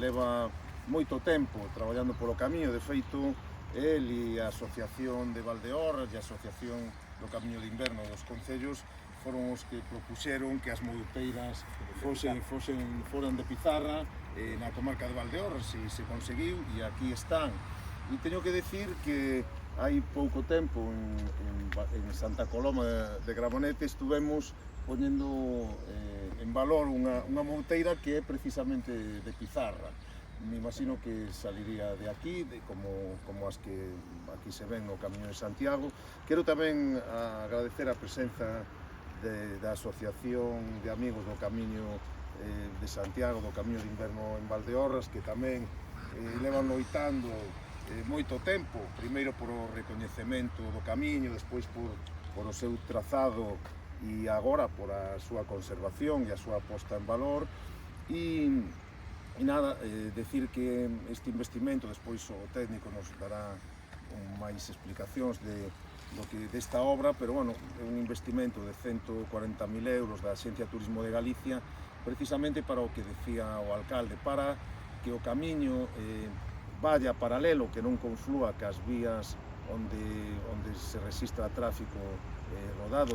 leva moito tempo traballando polo camiño. De feito, el e a Asociación de Valdeorras e a Asociación do Camiño de Inverno dos Concellos foron os que propuxeron que as mouteiras foran de pizarra na comarca de Valdeorras, e se conseguiu, e aquí están. E teño que decir que hai pouco tempo en Santa Coloma de Grabonete estuvemos poñendo en valor unha mouteira que é precisamente de pizarra. Me imagino que saliría de aquí, como as que aquí se ven no Camiño de Santiago. Quero tamén agradecer a presenza da Asociación de Amigos do Camiño de Santiago, do Camiño de Inverno en Valdeorras, que tamén levan loitando moito tempo, primeiro por o recoñecemento do camiño, despois por o seu trazado e agora por a súa conservación e a súa posta en valor. E nada, decir que este investimento, despois o técnico nos dará máis explicacións desta obra, pero bueno, é un investimento de 140.000 euros da Axencia de Turismo de Galicia, precisamente para o que decía o alcalde, para que o camiño vaya paralelo, que non conflúa cas vías onde se rexistra tráfico rodado